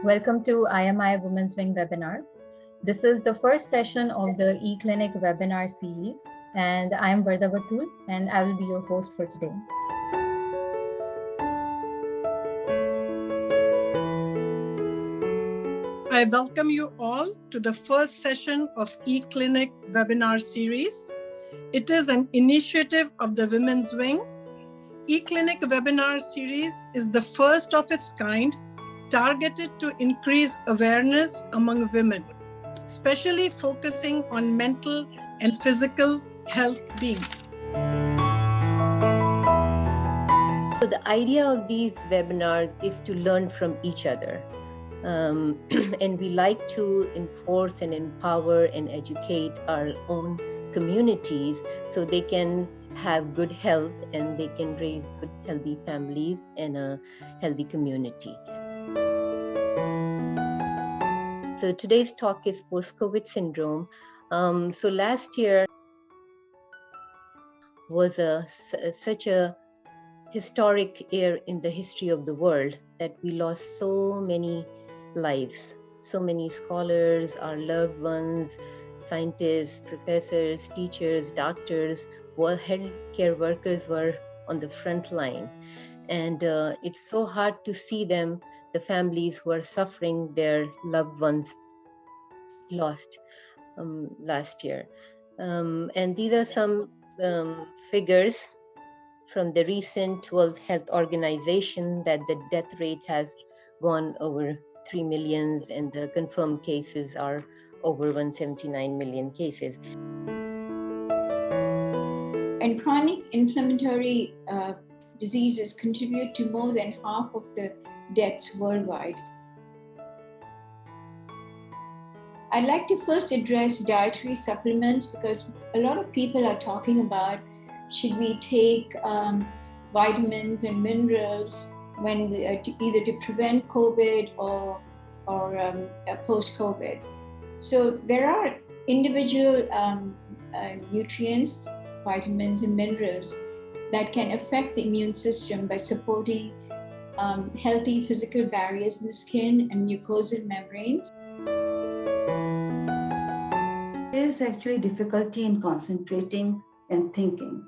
Welcome to IMI Women's Wing webinar. This is the first session of the eClinic webinar series, and I am Varda Batul, and I will be your host for today. I welcome you all to the first session of eClinic webinar series. It is an initiative of the Women's Wing. eClinic webinar series is the first of its kind, targeted to increase awareness among women, especially focusing on mental and physical health being. So the idea of these webinars is to learn from each other. And we like to enforce and empower and educate our own communities so they can have good health and they can raise good, healthy families and a healthy community. So today's talk is post-COVID syndrome. So last year was such a historic year in the history of the world that we lost so many lives, so many scholars, our loved ones, scientists, professors, teachers, doctors, healthcare workers were on the front line. And it's so hard to see them, the families who are suffering their loved ones lost last year. And these are some figures from the recent World Health Organization that the death rate has gone over 3 million and the confirmed cases are over 179 million cases. And chronic inflammatory diseases contribute to more than half of the deaths worldwide. I'd like to first address dietary supplements because a lot of people are talking about should we take vitamins and minerals when either to prevent COVID or post-COVID. So there are individual nutrients, vitamins and minerals that can affect the immune system by supporting healthy physical barriers in the skin and mucosal membranes. There is actually difficulty in concentrating and thinking,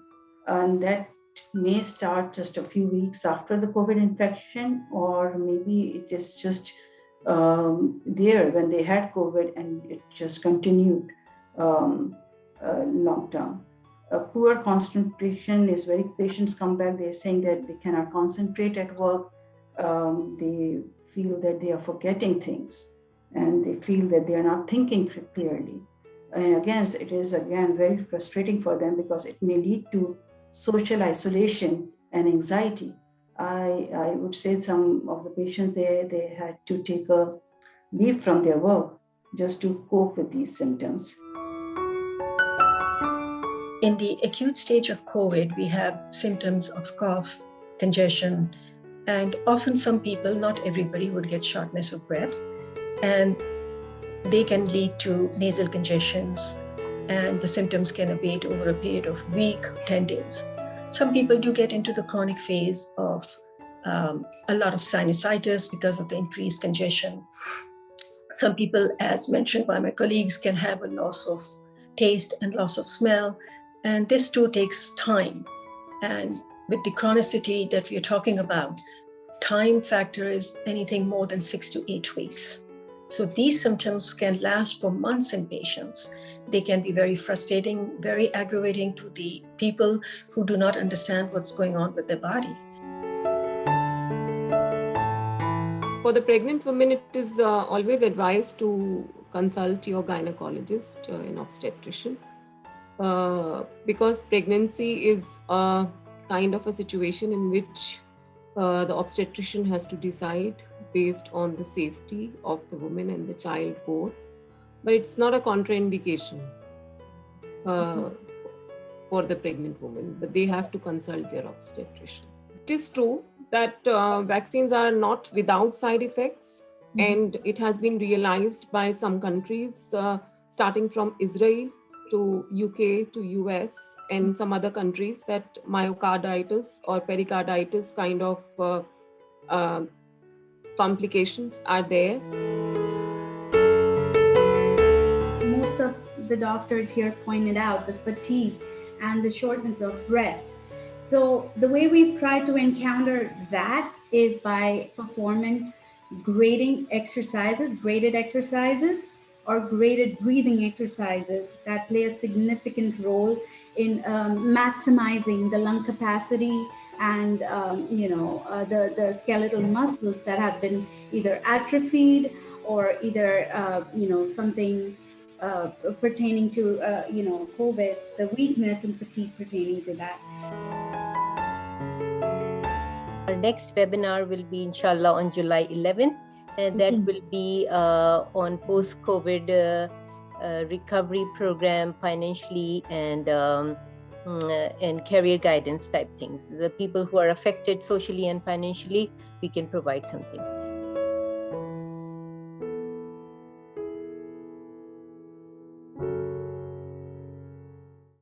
and that may start just a few weeks after the COVID infection, or maybe it is just there when they had COVID and it just continued long term. Poor concentration is very, patients come back, they're saying that they cannot concentrate at work, they feel that they are forgetting things, and they feel that they are not thinking clearly. And again, it is very frustrating for them because it may lead to social isolation and anxiety. I would say some of the patients, they had to take a leave from their work just to cope with these symptoms. In the acute stage of COVID, we have symptoms of cough, congestion, and often some people, not everybody, would get shortness of breath. And they can lead to nasal congestions, and the symptoms can abate over a period of a week, 10 days. Some people do get into the chronic phase of a lot of sinusitis because of the increased congestion. Some people, as mentioned by my colleagues, can have a loss of taste and loss of smell, and this too takes time. And with the chronicity that we are talking about, time factor is anything more than 6 to 8 weeks. So these symptoms can last for months in patients. They can be very frustrating, very aggravating to the people who do not understand what's going on with their body. For the pregnant women, it is always advised to consult your gynecologist, an obstetrician, because pregnancy is a kind of a situation in which the obstetrician has to decide based on the safety of the woman and the child both. But it's not a contraindication for the pregnant woman, but they have to consult their obstetrician. It is true that vaccines are not without side effects, and it has been realized by some countries, starting from Israel to UK to US and some other countries, that myocarditis or pericarditis kind of complications are there. Most of the doctors here pointed out the fatigue and the shortness of breath. So the way we've tried to encounter that is by performing graded exercises or graded breathing exercises that play a significant role in maximizing the lung capacity and the skeletal muscles that have been either atrophied or either something pertaining to COVID, the weakness and fatigue pertaining to that. Our next webinar will be inshallah on July 11th, and that will be on post-COVID recovery program financially and career guidance type things. The people who are affected socially and financially, we can provide something.